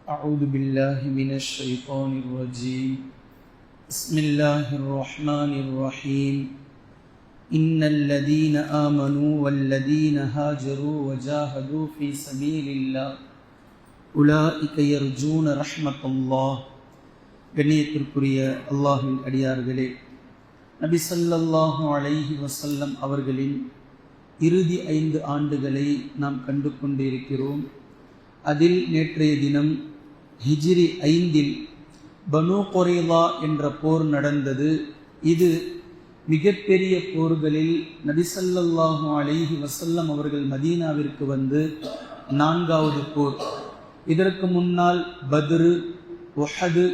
أعوذ بالله من الشيطان الرجيم بسم الله الرحمن الرحيم إن الذين آمنوا والذين هاجروا وجاهدوا في سبيل الله أولئك يرجون رحمة الله. கண்ணியத்திற்குரிய அல்லாஹ்வின் அடியார்களே, நபி ஸல்லல்லாஹு அலைஹி வஸல்லம் அவர்களின் இறுதி 5 ஆண்டுகளை நாம் கண்டு கொண்டிருக்கிறோம். அதில் நேற்றைய தினம் ஹிஜ்ரி 5 பனு குரைலா என்ற போர் நடந்தது. இது மிகப்பெரிய போர்களில் நபி ஸல்லல்லாஹு அலைஹி வஸல்லம் அவர்கள் மதீனாவிற்கு வந்து 4வது போர். இதற்கு முன்னால் பத்ரு, உஹது,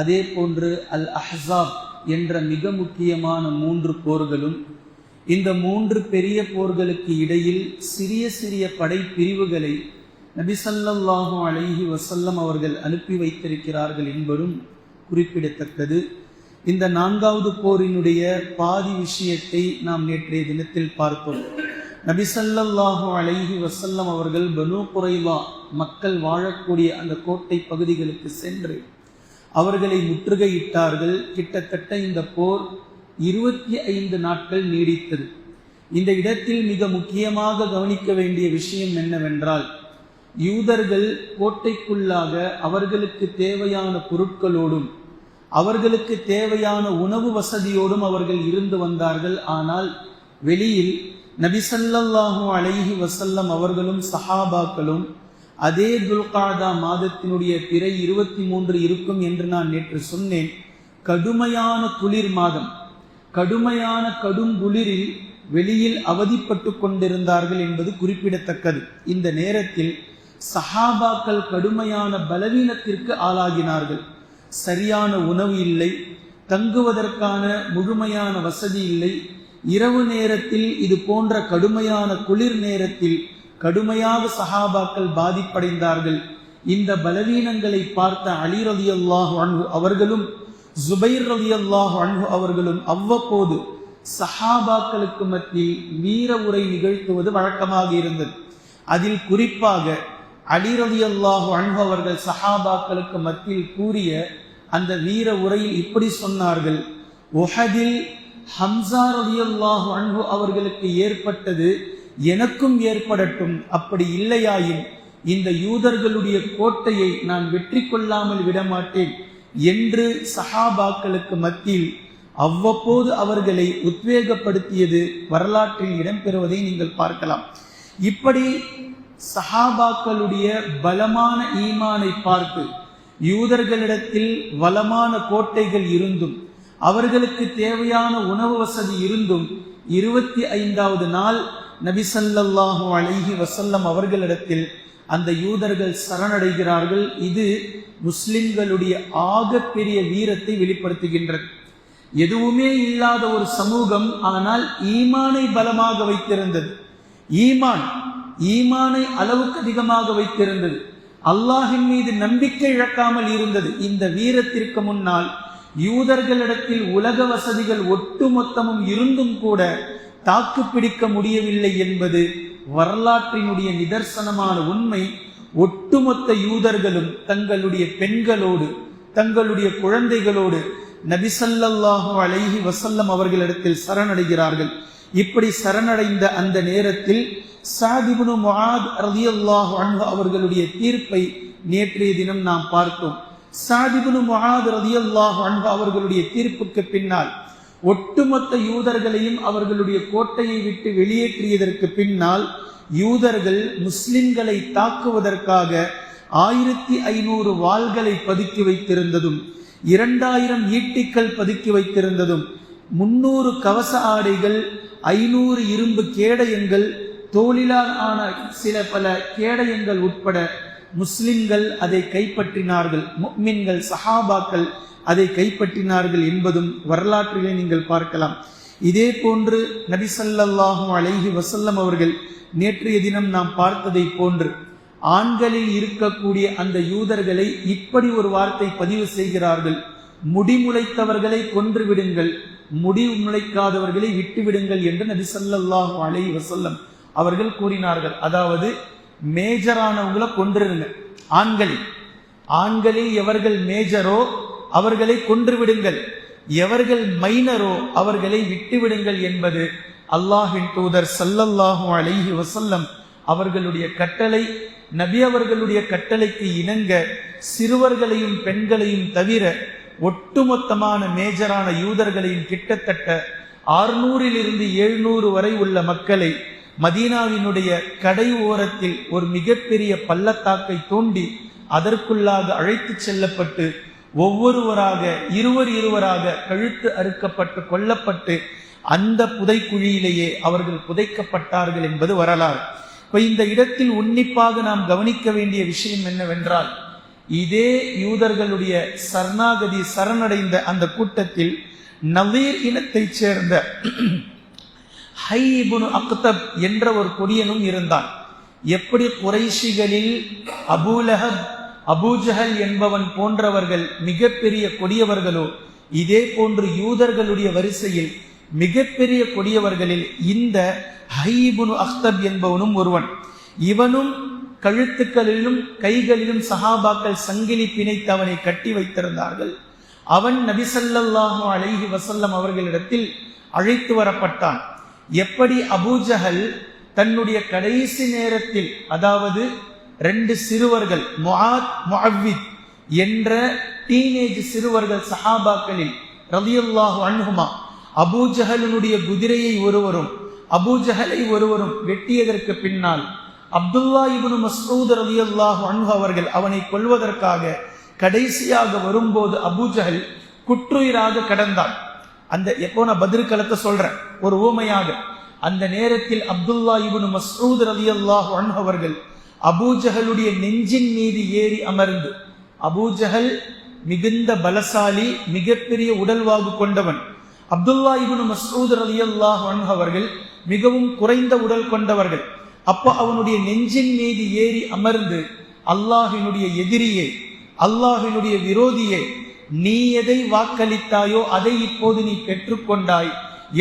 அதே போன்று அல் அஹ்ஸாப் என்ற மிக முக்கியமான 3 போர்களும், இந்த 3 பெரிய போர்களுக்கு இடையில் சிறிய சிறிய படைப்பிரிவுகளை நபி ஸல்லல்லாஹு அலைஹி வஸல்லம் அவர்கள் அனுப்பி வைத்திருக்கிறார்கள் என்பதும் குறிப்பிடத்தக்கது. இந்த 4வது போரினுடைய பாதி விஷயத்தை நாம் நேற்றைய தினத்தில் பார்த்தோம். நபி ஸல்லல்லாஹு அலைஹி வஸல்லம் அவர்கள் பனு குரைலா மக்கள் வாழக்கூடிய அந்த கோட்டை பகுதிகளுக்கு சென்று அவர்களை முற்றுகையிட்டார்கள். கிட்டத்தட்ட இந்த போர் 25 நாட்கள் நீடித்தது. இந்த இடத்தில் மிக முக்கியமாக கவனிக்க வேண்டிய விஷயம் என்னவென்றால், யூதர்கள் கோட்டைக்குள்ளாக அவர்களுக்கு தேவையான பொருட்களோடும் அவர்களுக்கு தேவையான உணவு வசதியோடும் அவர்கள் இருந்து வந்தார்கள். ஆனால் வெளியில் நபி ஸல்லல்லாஹு அலைஹி வஸல்லம் அவர்களும் சஹாபாக்களும் அதே துல்காதா மாதத்தினுடைய பிறை 23 இருக்கும் என்று நான் நேற்று சொன்னேன். கடுமையான குளிர் மாதம், கடுமையான கடும் குளிரில் வெளியில் அவதிப்பட்டு கொண்டிருந்தார்கள் என்பது குறிப்பிடத்தக்கது. இந்த நேரத்தில் சஹாபாக்கள் கடுமையான பலவீனத்திற்கு ஆளாகினார்கள். சரியான உணவு இல்லை, தங்குவதற்கான முழுமையான வசதி இல்லை. இரவு நேரத்தில் இது போன்ற கடுமையான குளிர் நேரத்தில் கடுமையாக சஹாபாக்கள் பாதிப்படைந்தார்கள். இந்த பலவீனங்களை பார்த்த அலி ரலியல்லாஹு அன்ஹு அவர்களும் ஜுபைர் ரலியல்லாஹு அன்ஹு அவர்களும் அவ்வப்போது சஹாபாக்களுக்கு மத்தியில் வீர உரை நிகழ்த்துவது வழக்கமாக இருந்தது. அதில் குறிப்பாக அலி ரலியல்லாஹு அன்ஹு அவர்கள் சஹாபாக்களுக்கு மத்தியில் கூறிய அந்த வீர உரையில் இப்படி சொன்னார்கள்: உஹதில் ஹம்ஸா ரலியல்லாஹு அன்ஹு அவர்களுக்கு ஏற்பட்டது எனக்கும் ஏற்படட்டும். அப்படி இல்லையாயின் இந்த யூதர்களுடைய கோட்டையை நான் வெற்றி கொள்ளாமல் விடமாட்டேன் என்று சஹாபாக்களுக்கு மத்தியில் அவ்வப்போது அவர்களை உத்வேகப்படுத்தியது வரலாற்றில் இடம்பெறுவதை நீங்கள் பார்க்கலாம். இப்படி சஹாபாக்களுடைய பலமான ஈமானை பார்த்து, யூதர்களிடத்தில் வளமான கோட்டைகள் இருந்தும் அவர்களுக்கு தேவையான உணவு வசதி இருந்தும் 25வது நாள் நபி ஸல்லல்லாஹு அலைஹி வஸல்லம் அவர்களிடத்தில் அந்த யூதர்கள் சரணடைகிறார்கள். இது முஸ்லிம்களுடைய ஆகப்பெரிய வீரத்தை வெளிப்படுத்துகின்றது. எதுவுமே இல்லாத ஒரு சமூகம், ஆனால் ஈமானை பலமாக வைத்திருந்தது. ஈமானை அளவுக்கு அதிகமாக வைத்திருந்தது. அல்லாஹின் மீது நம்பிக்கை இழக்காமல் இருந்தது. இந்த வீரத்திற்கு முன்னால் யூதர்களிடத்தில் உலக வசதிகள் ஒட்டுமொத்தமும் இருந்தும் கூட தாக்கு பிடிக்க முடியவில்லை என்பது வரலாற்றினுடைய நிதர்சனமான உண்மை. ஒட்டுமொத்த யூதர்களும் தங்களுடைய பெண்களோடு தங்களுடைய குழந்தைகளோடு நபி ஸல்லல்லாஹு அலைஹி வஸல்லம் அவர்களிடத்தில் சரணடைகிறார்கள். இப்படி சரணடைந்த அந்த நேரத்தில் ஸஅத் இப்னு முஆத் ரலியல்லாஹு அன்ஹு அவர்களுடைய தீர்ப்பை நேற்றைய தினம் நாம் பார்த்தோம். ஸஅத் இப்னு முஆத் ரலியல்லாஹு அன்ஹு அவர்களுடைய தீர்ப்புக்கு பின்னால் ஒட்டுமொத்த யூதர்களையும் அவர்களுடைய கோட்டையை விட்டு வெளியேற்றியதற்கு பின்னால் யூதர்கள் முஸ்லிம்களை தாக்குவதற்காக 1500 வாள்களை பதுக்கி வைத்திருந்ததும் 2000 ஈட்டிகள் பதுக்கி வைத்திருந்ததும் 300 கவச ஆடைகள், 500 இரும்பு கேடயங்கள், தோளிலால் ஆன சில பல கேடயங்கள் உட்பட முஸ்லிம்கள் அதை கைப்பற்றினார்கள். முஃமின்கள் சஹாபாக்கள் அதை கைப்பற்றினார்கள் என்பதும் வரலாற்றிலே நீங்கள் பார்க்கலாம். இதே போன்று நபி ஸல்லல்லாஹு அலைஹி வஸல்லம் அவர்கள் நேற்றைய தினம் நாம் பார்த்ததை போன்று ஆண்களில் இருக்கக்கூடிய அந்த யூதர்களை இப்படி ஒரு வார்த்தை பதிவு செய்கிறார்கள்: முடிமுளைத்தவர்களை கொன்று விடுங்கள், முடி முளைக்காதவர்களை விட்டுவிடுங்கள் என்று நபி ஸல்லல்லாஹு அலைஹி வஸல்லம் அவர்கள் கூறினார்கள். அதாவது மேஜரானவங்களை கொன்றுருங்க, ஆண்களில் ஆண்களில் எவர்கள் மேஜரோ அவர்களை கொன்றுவிடுங்கள், எவர்கள் மைனரோ அவர்களை விட்டுவிடுங்கள் என்பது அல்லாஹ்வின் தூதர் ஸல்லல்லாஹு அலைஹி வஸல்லம் அவர்களுடைய கட்டளை. நபி அவர்களுடைய கட்டளைக்கு இணங்க சிறுவர்களையும் பெண்களையும் தவிர ஒட்டுமொத்தமான மேஜரான யூதர்களையும் கிட்டத்தட்ட 600 700 வரை உள்ள மக்களை மதீனாவினுடைய கடை ஓரத்தில் ஒரு மிகப்பெரிய பள்ளத்தாக்கை தோண்டி அதற்குள்ளாக அழைத்து செல்லப்பட்டு ஒவ்வொருவராக இருவராக கழுத்து அறுக்கப்பட்டு கொல்லப்பட்டு அந்த புதைக்குழியிலேயே அவர்கள் புதைக்கப்பட்டார்கள் என்பது வரலாறு. இப்ப இந்த இடத்தில் உன்னிப்பாக நாம் கவனிக்க வேண்டிய விஷயம் என்னவென்றால், இதே யூதர்களுடைய சரணடைந்த அந்த கூட்டத்தில் நவீர் இனத்தைச் சேர்ந்த ஹை இப்னு அக்தப் என்ற ஒரு கொடியனும் இருந்தான். எப்படி குறைஷிகளில் அபூலஹப் அபூஜஹல் என்பவன் போன்றவர்கள் மிகப்பெரிய கொடியவர்களோ, இதே போன்று யூதர்களுடைய வரிசையில் மிகப்பெரிய கொடியவர்களில் இந்த ஹை இப்னு அக்தப் என்பவனும் ஒருவன். இவனும் கழுத்துக்களிலும் கைகளிலும் சஹாபாக்கள் சங்கிலி பிணைத்து அவனை கட்டி வைத்திருந்தார்கள். அவன் நபி ஸல்லல்லாஹு அலைஹி வஸல்லம் அவர்களிடத்தில் அழைத்து வரப்பட்டான். எப்படி அபூஜஹல் தன்னுடைய கடைசி நேரத்தில், அதாவது 2 சிறுவர்கள் முஆத் முஅவ்வித் என்ற டீனேஜ் சிறுவர்கள் சஹாபாக்களில் ரலியல்லாஹு அன்ஹுமா அபூஜஹலினுடைய குதிரையை ஒருவரும் அபூஜஹலை ஒருவரும் வெட்டியதற்கு பின்னால் அப்துல்லா இப்னு மஸ்ஊத் ரலியல்லாஹு அன்ஹு அவர்கள் அவனை கொல்வதற்காக கடைசியாக வரும்போது அபூஜஹல் குற்றுயிராக கடந்தான். அந்த எப்போ நான் பத்ர் களத்தை சொல்றேன் ஒரு ஊமையாக, அந்த நேரத்தில் அப்துல்லா இப்னு மஸ்ஊத் ரலியல்லாஹு அன்ஹு அவர்கள் அபூஜஹலுடைய நெஞ்சின் மீது ஏறி அமர்ந்து, அபூஜஹல் மிகுந்த பலசாலி, மிகப்பெரிய உடல்வாகு கொண்டவன். அப்துல்லா இப்னு மஸ்ஊத் ரலியல்லாஹு அன்ஹு அவர்கள் மிகவும் குறைந்த உடல் கொண்டவர்கள். அப்போ அவனுடைய நெஞ்சின் மீது ஏறி அமர்ந்து, அல்லாஹ்வினுடைய எதிரியே, அல்லாஹ்வினுடைய விரோதியே, நீ எதை வாக்களித்தாயோ அதை இப்போது நீ பெற்றுக்கொண்டாய்,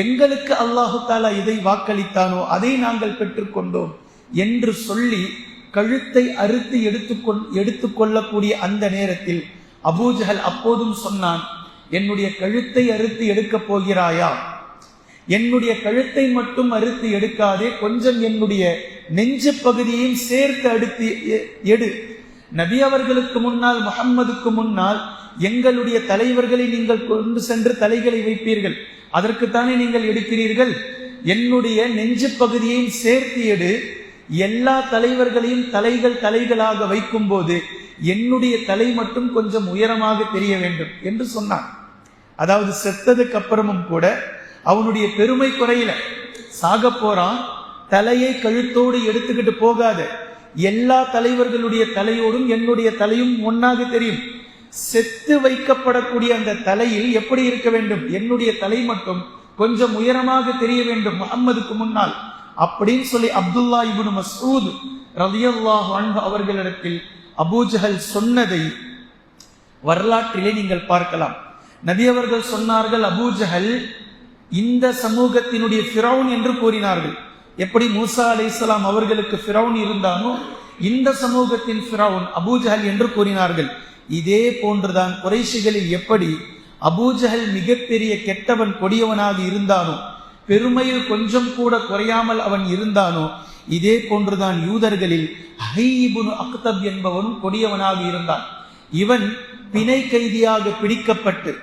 எங்களுக்கு அல்லாஹு தஆலா எதை வாக்களித்தானோ அதை நாங்கள் பெற்றுக்கொண்டோம் என்று சொல்லி கழுத்தை அறுத்து எடுத்துக்கொள்ளக்கூடிய அந்த நேரத்தில் அபூஜஹல் அப்போதும் சொன்னான், என்னுடைய கழுத்தை அறுத்து எடுக்கப் போகிறாயா? என்னுடைய கழுத்தை மட்டும் அறுத்து எடுக்காதே, கொஞ்சம் என்னுடைய நெஞ்சு பகுதியையும் சேர்த்து அடுத்து எடு. நபி அவர்களுக்கு முன்னால், முஹம்மதுக்கு முன்னால் எங்களுடைய தலைவர்களை நீங்கள் கொண்டு சென்று தலைகளை வைப்பீர்கள், அதற்குத்தானே நீங்கள் எடுக்கிறீர்கள். என்னுடைய நெஞ்சு பகுதியையும் சேர்த்து எடு. எல்லா தலைவர்களையும் தலைகளாக வைக்கும் போது என்னுடைய தலை மட்டும் கொஞ்சம் உயரமாக தெரிய வேண்டும் என்று சொன்னான். அதாவது செத்ததுக்கு அப்புறமும் கூட அவனுடைய பெருமை குறையில, சாக போறான், தலையை கழுத்தோடு எடுத்துக்கிட்டு போகாத, எல்லா தலைவர்களுடைய தலையோடும் என்னுடைய தலையும் ஒன்னாக தெரியும். செத்து வைக்கப்படக்கூடிய அந்த தலையில் எப்படி இருக்க வேண்டும், என்னுடைய தலை மட்டும் கொஞ்சம் உயரமாக தெரிய வேண்டும் முஹம்மதுக்கு முன்னால் அப்படின்னு சொல்லி அப்துல்லா இப்னு மஸ்ஊத் ரலியல்லாஹு அன்ஹு அவர்களிடத்தில் அபூஜஹல் சொன்னதை வரலாற்றிலே நீங்கள் பார்க்கலாம். நபி அவர்கள் சொன்னார்கள், அபூஜஹல் இந்த சமூகத்தினுடைய ஃபிரௌன் என்று கூறினார்கள். எப்படி மூசா அலைஹிஸ்ஸலாம் அவர்களுக்கு ஃபிரௌன் இருந்தானோ, இந்த சமூகத்தின் ஃபிரௌன் அபூஜஹல் என்று கூறினார்கள். இதே போன்றுதான் குறைஷிகளில் எப்படி அபூஜஹல் மிகப்பெரிய கெட்டவன் கொடியவனாக இருந்தானோ, பெருமையில் கொஞ்சம் கூட குறையாமல் அவன் இருந்தானோ, இதே போன்றுதான் யூதர்களில் ஹை இப்னு அக்தப் என்பவனும் கொடியவனாக இருந்தான். இவன் பிணை கைதியாக பிடிக்கப்பட்டு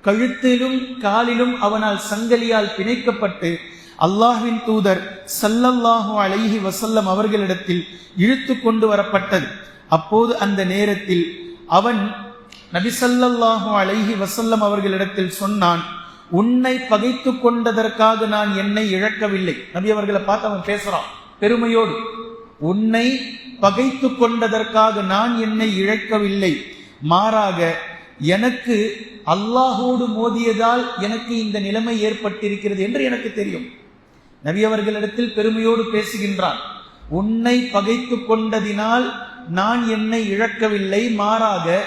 கழுத்திலும் காலிலும் அவனால் சங்கலியால் பிணைக்கப்பட்டு அல்லாஹ்வின் தூதர் ஸல்லல்லாஹு அலைஹி வஸல்லம் அவர்களிடத்தில் இழுத்து கொண்டு வரப்பட்டது. அப்போது அந்த நேரத்தில் அவன் நபி ஸல்லல்லாஹு அலைஹி வஸல்லம் அவர்களிடத்தில் சொன்னான், உன்னை பகைத்து கொண்டதற்காக நான் என்னை இழக்கவில்லை. நபி அவர்களை பார்த்து அவன் பேசுறான் பெருமையோடு, உன்னை பகைத்து கொண்டதற்காக நான் என்னை இழக்கவில்லை, மாறாக எனக்கு அல்லாஹோடு மோதியதால் எனக்கு இந்த நிலைமை ஏற்பட்டிருக்கிறது என்று எனக்கு தெரியும். நபி அவர்களிடத்தில் பெருமையோடு பேசுகின்றான், உன்னை பகைத்து கொண்டதினால் நான் என்னை இழக்கவில்லை, மாறாக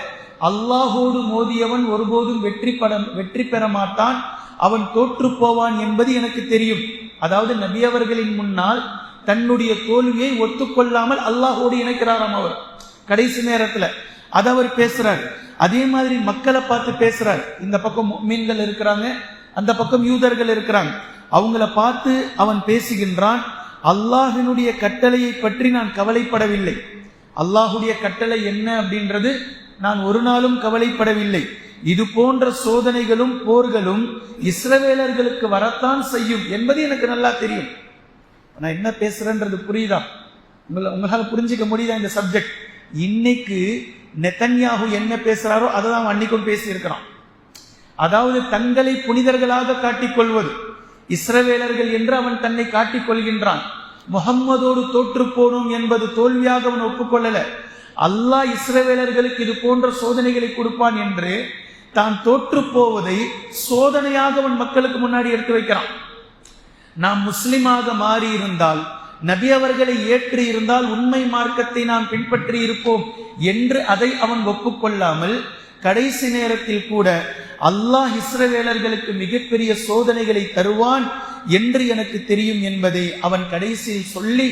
அல்லாஹோடு மோதியவன் ஒருபோதும் வெற்றி பெற மாட்டான், அவன் தோற்று போவான் என்பது எனக்கு தெரியும். அதாவது நபி அவர்களின் முன்னால் தன்னுடைய தோல்வியை ஒத்துக்கொள்ளாமல் அல்லாஹோடு இணைக்கிறாராம் அவர். கடைசி நேரத்துல அதை அவர் பேசுறார். அதே மாதிரி மக்களை பார்த்து பேசுறார். இந்த பக்கம் முஃமின்கள் இருக்கிறாங்க, அந்த பக்கம் யூதர்கள் இருக்கிறாங்க. அவங்கள பார்த்து அவன் பேசுகின்றான், அல்லாஹினுடைய கட்டளையை பற்றி நான் கவலைப்படவில்லை. அல்லாஹுடைய கட்டளை என்ன அப்படின்றது நான் ஒரு நாளும் கவலைப்படவில்லை. இது போன்ற சோதனைகளும் போர்களும் இஸ்ரவேலர்களுக்கு வரத்தான் செய்யும் என்பது எனக்கு நல்லா தெரியும். நான் என்ன பேசுறேன்றது புரியுதா? உங்களால புரிஞ்சுக்க முடியுதா இந்த சப்ஜெக்ட்? இன்னைக்கு நெதன்யாஹு என்ன பேசுறாரோ அதை தான் அன்னைக்கும் பேசி இருக்கிறான். அதாவது தங்களை புனிதர்களாக காட்டிக்கொள்வது, இஸ்ரவேலர்கள் என்று அவன் தன்னை காட்டிக் கொள்கின்றான். முகம்மதோடு தோற்று போனோம் என்பது தோல்வியாக அவன் ஒப்புக்கொள்ளல. அல்லாஹ் இஸ்ரவேலர்களுக்கு இது போன்ற சோதனைகளை கொடுப்பான் என்று தான் தோற்று போவதை சோதனையாக அவன் மக்களுக்கு முன்னாடி எடுத்து வைக்கிறான். நாம் முஸ்லிமாக மாறி இருந்தால், நபி அவர்களை ஏற்றி இருந்தால் உண்மை மார்க்கத்தை நாம் பின்பற்றி இருப்போம் என்று அதை அவன் ஒப்புக்கொள்ளாமல், கடைசி நேரத்தில் கூட அல்லாஹ் இஸ்ரவேலர்களுக்கு மிகப்பெரிய சோதனைகளை தருவான் என்று எனக்கு தெரியும் என்பதை அவன் கடைசியில் சொல்லி,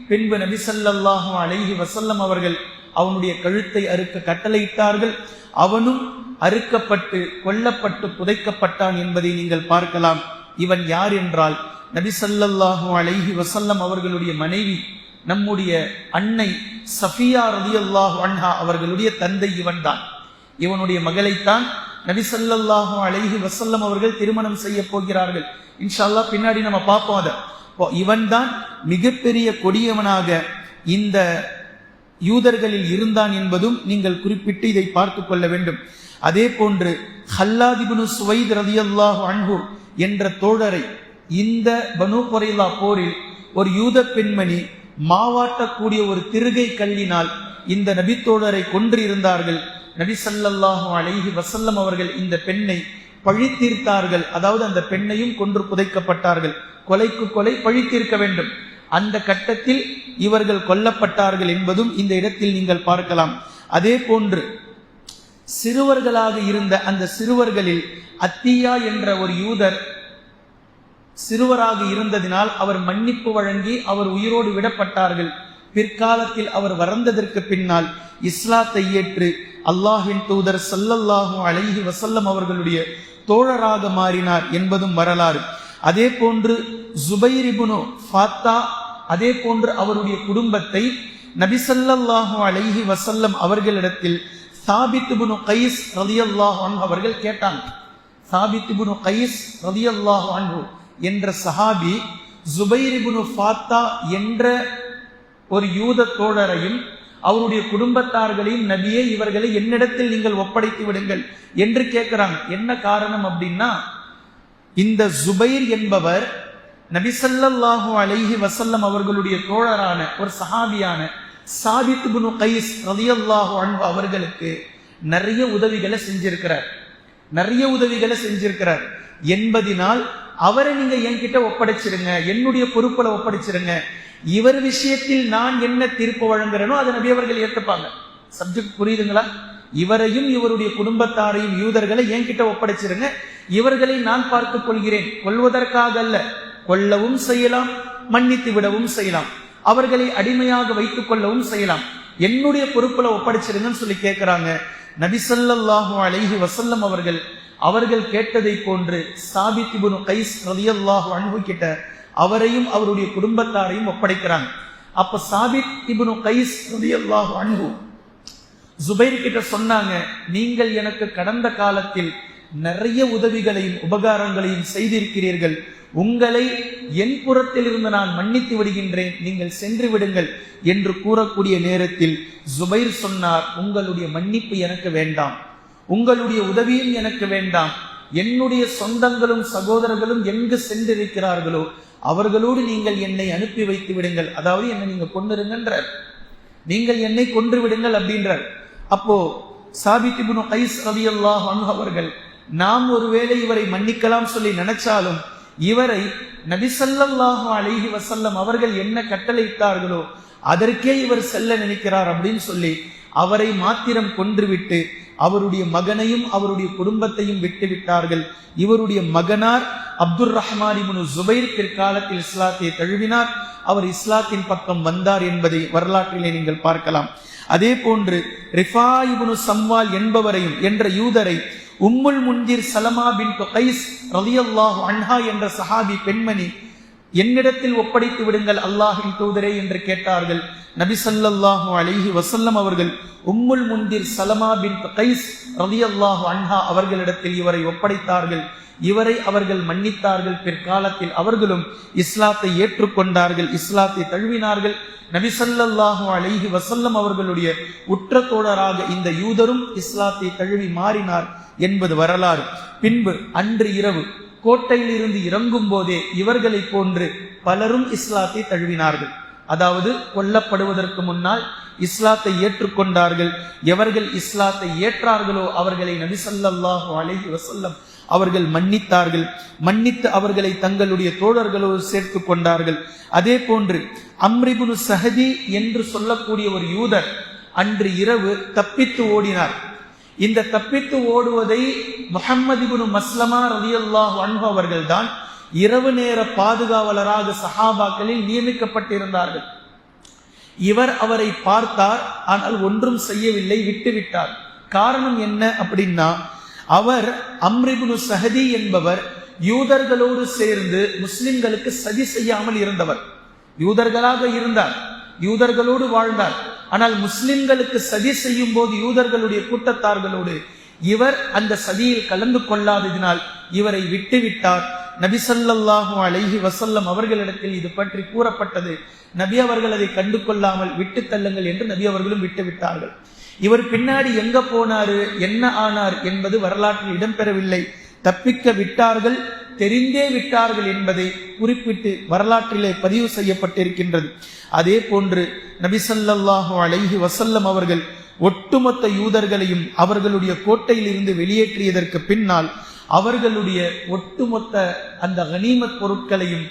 பின்பு நபி ஸல்லல்லாஹு அலைஹி வஸல்லம் அவர்கள் அவனுடைய கழுத்தை அறுக்க கட்டளையிட்டார்கள். அவனும் அறுக்கப்பட்டு கொல்லப்பட்டு புதைக்கப்பட்டான் என்பதை நீங்கள் பார்க்கலாம். இவன் யார் என்றால் நபி ஸல்லல்லாஹு அலைஹி வஸல்லம் அவர்களுடைய மனைவி, நம்முடைய அன்னை சஃபியா ரலியல்லாஹு அன்ஹா அவர்களுடைய தந்தை இவன்தான். இவனுடைய மகளைத்தான் நபி ஸல்லல்லாஹு அலைஹி வஸல்லம் அவர்கள் திருமணம் செய்ய போகிறார்கள். இன்ஷா அல்லாஹ் பின்னாடி நம்ம பார்ப்போம். அதை இவன் தான் மிகப்பெரிய கொடியவனாக இந்த யூதர்களில் இருந்தான் என்பதும் நீங்கள் குறிப்பிட்டு இதை பார்த்து கொள்ள வேண்டும். அதே போன்று ஹல்லாத் இப்னு சுவைத் ரலியல்லாஹு அன்ஹு என்ற தோழரை இந்த பனு குரைலா போரில் ஒரு யூத பெண்மணி மாவாட்டக்கூடிய ஒரு திருகை கல்லினால் இந்த நபி தோழரை கொன்று இருந்தார்கள். நபி ஸல்லல்லாஹு அலைஹி வஸல்லம் அவர்கள் இந்த பெண்ணை பழி தீர்த்தார்கள். அதாவது அந்த பெண்ணையும் கொன்று புதைக்கப்பட்டார்கள். கொலைக்கு கொலை பழி தீர்க்க வேண்டும். அந்த கட்டத்தில் இவர்கள் கொல்லப்பட்டார்கள் என்பதும் இந்த இடத்தில் நீங்கள் பார்க்கலாம். அதே போன்று சிறுவர்களாக இருந்த அந்த சிறுவர்களில் அத்தியா என்ற ஒரு யூதர் சிறுவராக இருந்ததினால் அவர் மன்னிப்பு வழங்கி அவர் உயிரோடு விடப்பட்டார்கள். பிற்காலத்தில் அவர் வறந்ததற்கு பின்னால் இஸ்லாத்தை ஏற்று அல்லாஹ்வின் தூதர் ஸல்லல்லாஹு அலைஹி வஸல்லம் அவர்களுடைய தோழராக மாறினார் என்பதும் வரலாறு. அதே போன்று ஜுபைர் இப்னு ஃபாத்தா, அதே போன்று அவருடைய குடும்பத்தை நபி ஸல்லல்லாஹு அலைஹி வஸல்லம் அவர்களிடத்தில் சாபித் இப்னு கைஸ் ரலியல்லாஹு அன்ஹு அவர்கள் கேட்டாங்க. சாபித் இப்னு கைஸ் ரலியல்லாஹு அன்ஹு என்ற சஹாபி ஜுபைர் இப்னு ஃபாத்தா என்ற ஒரு யூத தோழரையும் அவருடைய குடும்பத்தார்களையும், நபியே இவர்களை என்னிடத்தில் நீங்கள் ஒப்படைத்து விடுங்கள் என்று கேட்கிறாங்க. என்ன காரணம் அப்படின்னா, இந்த ஜுபைர் என்பவர் நபி ஸல்லல்லாஹு அலைஹி வஸல்லம் அவர்களுடைய தோழரான ஒரு சஹாபியான சாபித் இப்னு கைஸ் ரலியல்லாஹு அன்ஹு அவர்களுக்கு நிறைய உதவிகளை செஞ்சிருக்கிறார் என்பதினால் அவரை நீங்க என்கிட்ட ஒப்படைச்சிருங்க, என்னுடைய பொறுப்புல ஒப்படைச்சிருங்க. இவர் விஷயத்தில் நான் என்ன தீர்ப்பு வழங்குறேனோ அதை நபி அவர்கள் ஏற்றுப்பாங்க. சப்ஜெக்ட் புரியுதுங்களா? இவரையும் இவருடைய குடும்பத்தாரையும் யூதர்களை என்கிட்ட ஒப்படைச்சிருங்க, இவர்களை நான் பார்த்துக் கொள்கிறேன். கொல்வதற்காக அல்ல, கொல்லவும் செய்யலாம், மன்னித்து விடவும் செய்யலாம், அவர்களை அடிமையாக வைத்துக் கொள்ளவும் செய்யலாம். என்னுடைய பொறுப்புல ஒப்படைச்சிருங்கன்னு சொல்லி கேட்கிறாங்க. நபி ஸல்லல்லாஹு அலைஹி வஸல்லம் அவர்கள் கேட்டதை போன்று சாபித் இப்னு கைஸ் ரலியல்லாஹு அன்ஹு கிட்ட அவரையும் அவருடைய குடும்பத்தாரையும் ஒப்படைக்கிறாங்க. அப்ப சாபித் இப்னு கைஸ் ரலியல்லாஹு அன்ஹு ஜுபைர் கிட்ட சொன்னாங்க, நீங்கள் எனக்கு கடந்த காலத்தில் நிறைய உதவிகளையும் உபகாரங்களையும் செய்திருக்கிறீர்கள், உங்களை என் புறத்தில் இருந்து நான் மன்னித்து விடுகின்றேன், நீங்கள் சென்று விடுங்கள் என்று கூறக்கூடிய நேரத்தில் ஜுபைர் சொன்னார், உங்களுடைய மன்னிப்பு எனக்கு வேண்டாம், உங்களுடைய உதவியும் எனக்கு வேண்டாம். என்னுடைய சொந்தங்களும் சகோதரர்களும் எங்கு சென்றிருக்கிறார்களோ அவர்களோடு நீங்கள் என்னை அனுப்பி வைத்து விடுங்கள். அதாவது என்னை நீங்க கொன்னிருங்கன்றார், நீங்கள் என்னை கொன்று விடுங்கள் அப்படின்றார். அப்போ சாபித் இப்னு கைஸ் ரலியல்லாஹு அன்ஹு அவர்கள், நாம் ஒருவேளை இவரை மன்னிக்கலாம் சொல்லி நினைச்சாலும் இவரை நபி ஸல்லல்லாஹு அலைஹி வஸல்லம் அவர்கள் என்ன கட்டளையிட்டார்களோ அதற்கே இவர் செல்ல நினைக்கிறார் அப்படின்னு சொல்லி அவரை மாத்திரம் கொன்றுவிட்டு அவருடைய மகனையும் அவருடைய குடும்பத்தையும் விட்டுவிட்டார்கள். இவருடைய மகனார் அப்துர் ரஹ்மான் இப்னு ஜுபைர் பிற்காலத்தில் இஸ்லாத்தை தழுவினார். அவர் இஸ்லாத்தின் பக்கம் வந்தார் என்பதை வரலாற்றிலே நீங்கள் பார்க்கலாம். அதே போன்று ரிஃபா இப்னு சம்வால் என்பவரையும் என்ற யூதரை உம்முல் முன்திர் சலமா பின்த் கைஸ் ரலியல்லாஹு அன்ஹா என்ற சஹாபி பெண்மணி என்னிடத்தில் ஒப்படைத்து விடுங்கள் அல்லாஹ்வின் தூதரே என்று கேட்டார்கள். நபி ஸல்லல்லாஹு அலைஹி வஸல்லம் அவர்கள் உம்முல் முன்திர் சலமா பின்த் கைஸ் ரலியல்லாஹு அன்ஹா அவர்களிடத்தில் இவரை ஒப்படைத்தார்கள். இவரை அவர்கள் மன்னித்தார்கள். பிற்காலத்தில் அவர்களும் இஸ்லாத்தை ஏற்றுக்கொண்டார்கள், இஸ்லாத்தை தழுவினார்கள். நபி ஸல்லல்லாஹு அலைஹி வஸல்லம் அவர்களுடைய உற்ற தோழராக இந்த யூதரும் இஸ்லாத்தை தழுவி மாறினார் என்பது வரலாறு. பின்பு அன்று இரவு கோட்டையில் இருந்து இறங்கும் போதே இவர்களை போன்று பலரும் இஸ்லாத்தை தழுவினார்கள். அதாவது கொல்லப்படுவதற்கு முன்னால் இஸ்லாத்தை ஏற்றுக்கொண்டார்கள். எவர்கள் இஸ்லாத்தை ஏற்றார்களோ அவர்களை நபி ஸல்லல்லாஹு அலைஹி வஸல்லம் அவர்கள் மன்னித்தார்கள். மன்னித்து அவர்களை தங்களுடைய தோழர்களோடு சேர்த்து கொண்டார்கள். அதே போன்று அம்ர் இப்னு சஹதி என்று சொல்லக்கூடிய ஒரு யூதர் அன்று இரவு தப்பித்து ஓடினார். இந்த தப்பித்து ஓடுவதை முஹம்மது இப்னு மஸ்லமா ரலியல்லாஹு அன்ஹு அவர்கள் தான் இரவு நேர பாதுகாவலராக சஹாபாக்களில் நியமிக்கப்பட்டிருந்தார்கள். இவர் அவரை பார்த்தார், ஆனால் ஒன்றும் செய்யவில்லை, விட்டுவிட்டார். காரணம் என்ன அப்படின்னா, அவர் அம்ர் இப்னு சஹதி என்பவர் யூதர்களோடு சேர்ந்து முஸ்லிம்களுக்கு சதி செய்யாமல் இருந்தவர். யூதர்களாக இருந்தார், யூதர்களோடு வாழ்ந்தார். ஆனால் முஸ்லிம்களுக்கு சதி செய்யும் போது யூதர்களுடைய கூட்டத்தார்களோடு இவர் அந்த சதியில் கலந்து கொள்ளாததினால் இவரை விட்டுவிட்டார். நபி ஸல்லல்லாஹு அலைஹி வஸல்லம் அவர்களிடத்தில் இது பற்றி கூறப்பட்டது. நபி அவர்கள் அதை கண்டு கொள்ளாமல் விட்டு தள்ளுங்கள் என்று நபி அவர்களும் விட்டுவிட்டார்கள். இவர் பின்னாடி எங்க போனாரு, என்ன ஆனார் என்பது வரலாற்றில் இடம்பெறவில்லை. தப்பிக்க விட்டார்கள், தெரிந்தே விட்டார்கள் என்பதை குறிப்பிட்டு வரலாற்றிலே பதிவு செய்யப்பட்டிருக்கின்றது. அதே போன்று நபி ஸல்லல்லாஹு அலைஹி வஸல்லம் அவர்கள் ஒட்டுமொத்த யூதர்களையும் அவர்களுடைய கோட்டையில் இருந்து வெளியேற்றியதற்கு பின்னால் அவர்களுடைய ஒட்டுமொத்த அந்த கனீமத் பொருட்களையும்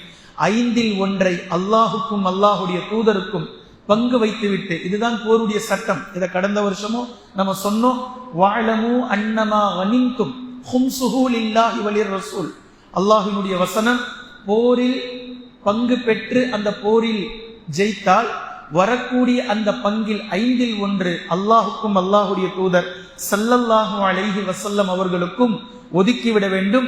1/5 அல்லாஹுக்கும் அல்லாஹுடைய தூதருக்கும் பங்கு வைத்துவிட்டு, இதுதான் போருடைய சட்டம். இதை கடந்த வருஷமும் நம்ம சொன்னோம். வஅலமு அன்னமா கனிம்தும் ஹும்ஸுஹு லில்லாஹி வலிர் ரசூல். அல்லாஹ்வினுடைய வசனம், போரில் பங்கு பெற்று அந்த போரில் ஜெயித்தால் வரக்கூடிய அந்த பங்கில் 1/5 அல்லாஹுக்கும் அல்லாஹுடைய தூதர் ஸல்லல்லாஹு அலைஹி வஸல்லம் அவர்களுக்கும் ஒதுக்கிவிட வேண்டும்.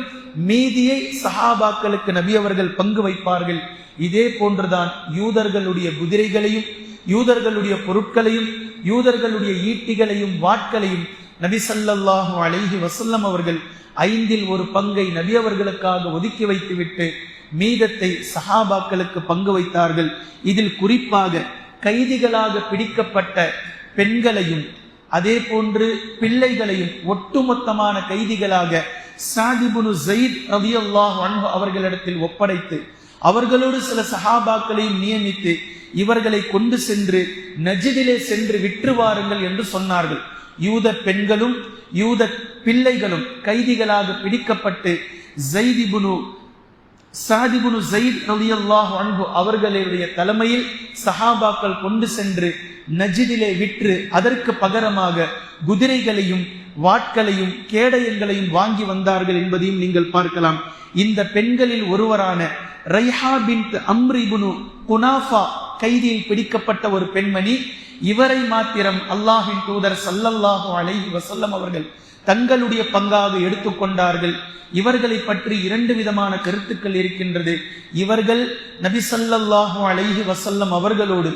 மீதியை சஹாபாக்களுக்கு நபி அவர்கள் பங்கு வைப்பார்கள். இதே போன்றுதான் யூதர்களுடைய குதிரைகளையும் யூதர்களுடைய பொருட்களையும் யூதர்களுடைய ஈட்டிகளையும் வாட்களையும் நபி ஸல்லல்லாஹு அலைஹி வஸல்லம் அவர்கள் 1/5 பங்கை நபி அவர்களுக்காக ஒதுக்கி வைத்துவிட்டு மீதத்தை சஹாபாக்களுக்கு பங்கு வைத்தார்கள். இதில் குறிப்பாக கைதிகளாக பிடிக்கப்பட்ட பெண்களையும் அதே போன்று பிள்ளைகளையும் ஒட்டுமொத்தமான கைதிகளாக ஸஅத் இப்னு ஸைத் ரலியல்லாஹு அன்ஹு அவர்களிடத்தில் ஒப்படைத்து அவர்களோடு சில சஹாபாக்களையும் நியமித்து இவர்களை கொண்டு சென்று நஜ்திலே சென்று விற்று வாருங்கள் என்று சொன்னார்கள். யூத பெண்களும் யூத பிள்ளைகளும் கைதிகளாக பிடிக்கப்பட்டு ஸஅத் இப்னு ஸைத் ரலியல்லாஹு அன்ஹு அவர்களுடைய தலைமையில் சஹாபாக்கள் கொண்டு சென்று நஜ்திலே விற்று அதற்கு பகரமாக குதிரைகளையும் வாட்களையும் கேடயங்களையும் வாங்கி வந்தார்கள் என்பதையும் நீங்கள் பார்க்கலாம். இந்த பெண்களில் ஒருவரான ரைஹா பின்த் அம்ர் இப்னு குனாஃபா கைதியில் பிடிக்கப்பட்ட ஒரு பெண்மணி. இவரை மாத்திரம் அல்லாஹ்வின் தூதர் ஸல்லல்லாஹு அலைஹி வஸல்லம் அவர்கள் தங்களுடைய பங்காக எடுத்துக்கொண்டார்கள். இவர்களை பற்றி 2 விதமான கருத்துக்கள் இருக்கின்றது. இவர்கள் நபி ஸல்லல்லாஹு அலைஹி வஸல்லம் அவர்களோடு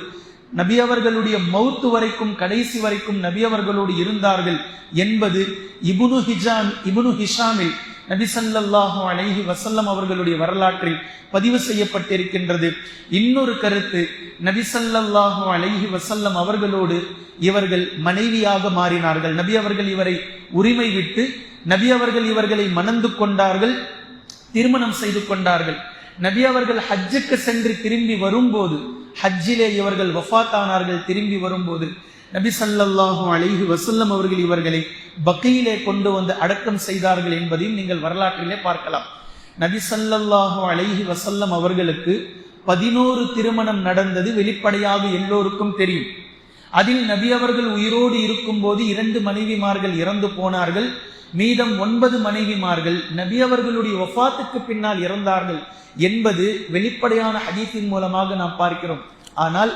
நபி அவர்களுடைய மௌத்து வரைக்கும் கடைசி வரைக்கும் நபி அவர்களோடு இருந்தார்கள் என்பது இப்னு ஹிஷாமில் நபி ஸல்லல்லாஹு அலைஹி வஸல்லம் அவர்களுடைய வரலாற்றில் பதிவு செய்யப்பட்டிருக்கின்றது. இன்னொரு கருத்து, நபி ஸல்லல்லாஹு அலைஹி வஸல்லம் அவர்களோடு இவர்கள் மனைவியாக மாறினார்கள். நபி அவர்கள் இவரை உரிமை விட்டு நபி அவர்கள் இவர்களை மணந்து கொண்டார்கள், திருமணம் செய்து கொண்டார்கள். நபி அவர்கள் ஹஜ்ஜுக்கு சென்று திரும்பி வரும்போது, ஹஜ்ஜிலே இவர்கள் வஃபாத்தானார்கள். திரும்பி வரும்போது நபி ஸல்லல்லாஹு அலைஹி வஸல்லம் அவர்கள் இவர்களை பக்கீலே கொண்டு வந்து அடக்கம் செய்தார்கள் என்பதையும் நீங்கள் வரலாற்றிலே பார்க்கலாம். நபி ஸல்லல்லாஹு அலைஹி வஸல்லம் அவர்களுக்கு 11 திருமணம் நடந்தது வெளிப்படையாக எல்லோருக்கும் தெரியும். அதில் நபி அவர்கள் உயிரோடு இருக்கும் போது 2 மனைவிமார்கள் இறந்து போனார்கள். மீதம் 9 மனைவிமார்கள் நபி அவர்களுடைய வஃபாத்துக்கு பின்னால் இறந்தார்கள் என்பது வெளிப்படையான ஹதீஸின் மூலமாக நாம் பார்க்கிறோம். ஆனால்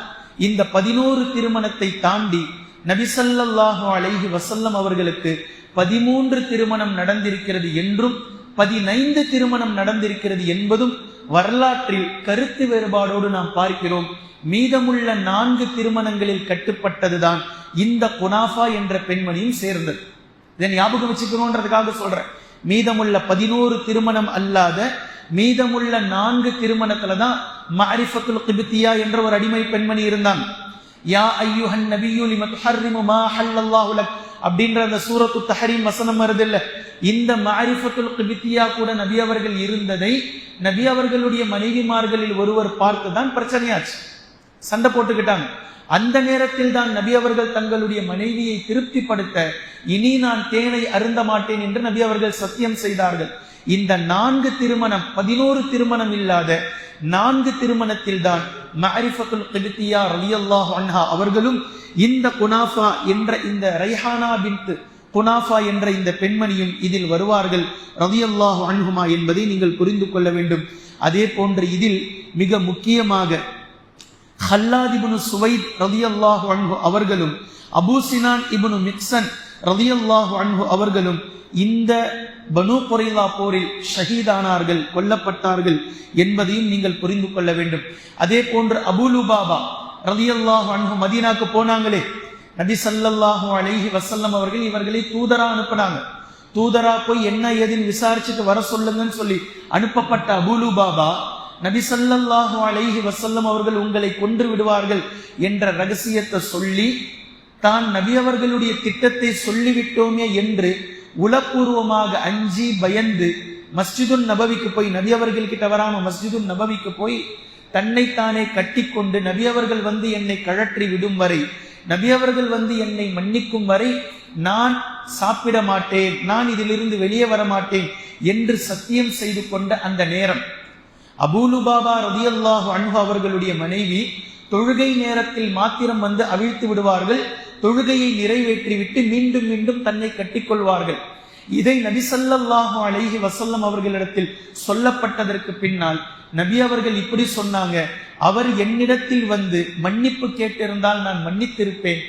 இந்த 11 திருமணத்தை தாண்டி நபி ஸல்லல்லாஹு அலைஹி வஸல்லம் அவர்களுக்கு 13 திருமணம் நடந்திருக்கிறது என்றும் 15 திருமணம் நடந்திருக்கிறது என்பதும் வரலாற்றில் கருத்து வேறுபாடோடு நாம் பார்க்கிறோம். மீதமுள்ள 4 திருமணங்களில் கட்டுப்பட்டதுதான் இந்த குனாஃபா என்ற பெண்மணியும் சேர்ந்தது. இதை ஞாபகம் வச்சுக்கணும்ன்றதுக்காக சொல்றேன். மீதமுள்ள 11 திருமணம் அல்லாத மீதமுள்ள 4 திருமணத்துல தான் மஅரிஃபத்துல் கிப்தியா என்ற ஒரு அடிமை பெண்மணி இருந்தாங்க. யா அய்யுஹன் நபியு லிம துஹர்ரிமு மா ஹல்லல்லாஹு லக் அப்படின்ற அந்த சூரத்து தஹரீம் வசனம் வருது இல்ல, இந்த மஅரிஃபத்துல் கிப்தியா கூட நபி அவர்கள் இருந்ததை நபி அவர்களுடைய மனைவிமார்களில் ஒருவர் பார்த்து தான் பிரச்சனையாச்சு, சண்டை போட்டுக்கிட்டாங்க. அந்த நேரத்தில் தான் நபி அவர்கள் தங்களுடைய மனைவியை திருப்திப்படுத்த இனி நான் தேனை அருந்த மாட்டேன் என்று நபி அவர்கள் சத்தியம் செய்தார்கள். இந்த 4 திருமணம் 11 திருமணம் இல்லாத 4 திருமணத்தில் தான் மஅரிஃபத்துல் கிப்தியா ரலியல்லாஹு அன்ஹா அவர்களும் இந்த குனாஃபா என்ற இந்த ரைஹானா பின்த் குனாஃபா என்ற இந்த பெண்மணியும் இதில் வருவார்கள் ரலியல்லாஹு அன்ஹுமா என்பதை நீங்கள் புரிந்து கொள்ள வேண்டும். அதே போன்று இதில் மிக முக்கியமாக ஹல்லாத் இப்னு சுவைத் ரலியல்லாஹு அன்ஹு அவர்களும் அபூ சினான் இப்னு மிக்சன் ரலியல்லாஹு அன்ஹு அவர்களும் இந்த பனு குரைலா போரில் ஷஹீதானார்கள், கொல்லப்பட்டார்கள் என்பதையும் நீங்கள் புரிந்து கொள்ள வேண்டும். அதே போன்று அபூ லுபாபா ரலியல்லாஹு அன்ஹு மதீனாக்கு போனாங்களே, நபி ஸல்லல்லாஹு அலைஹி வஸல்லம் அவர்கள் இவர்களை தூதரா அனுப்பினாங்க. தூதரா போய் என்ன ஏதுன்னு விசாரிச்சுட்டு வர சொல்லுங்கன்னு சொல்லி அனுப்பப்பட்ட அபூ லுபாபா நபி ஸல்லல்லாஹு அலைஹி வஸல்லம் அவர்கள் உங்களை கொன்று விடுவார்கள் என்ற ரகசியத்தை சொல்லி தான் நபி அவர்களுடைய திட்டத்தை சொல்லிவிட்டோமே என்று உளப்பூர்வமாக அஞ்சி பயந்து மஸ்ஜிதுன் நபவிக்கு போய், நபி அவர்கள் கிட்ட வராம மஸ்ஜிதுன் நபவிக்கு போய் தன்னைத்தானே கட்டிக்கொண்டு நபி அவர்கள் வந்து என்னை கழற்றி விடும் வரை, நபி அவர்கள் வந்து என்னை மன்னிக்கும் வரை நான் சாப்பிட மாட்டேன், நான் இதிலிருந்து வெளியே வர மாட்டேன் என்று சத்தியம் செய்து கொண்ட அந்த நேரம் அபூ லுபாபா ரலியல்லாஹு அன்ஹு அவர்களுடைய மனைவி தொழுகை நேரத்தில் மாத்திரம் வந்து அவிழ்த்து விடுவார்கள், தொழுகையை நிறைவேற்றிவிட்டு மீண்டும் மீண்டும் தன்னை கட்டிக்கொள்வார்கள். இதை நபி ஸல்லல்லாஹு அலைஹி வஸல்லம் அவர்களிடத்தில் சொல்லப்பட்டதற்கு பின்னால் நபி அவர்கள் இப்படி சொன்னாங்க, அவர் என்னிடத்தில் வந்து மன்னிப்பு கேட்டிருந்தால் நான் மன்னித்திருப்பேன்,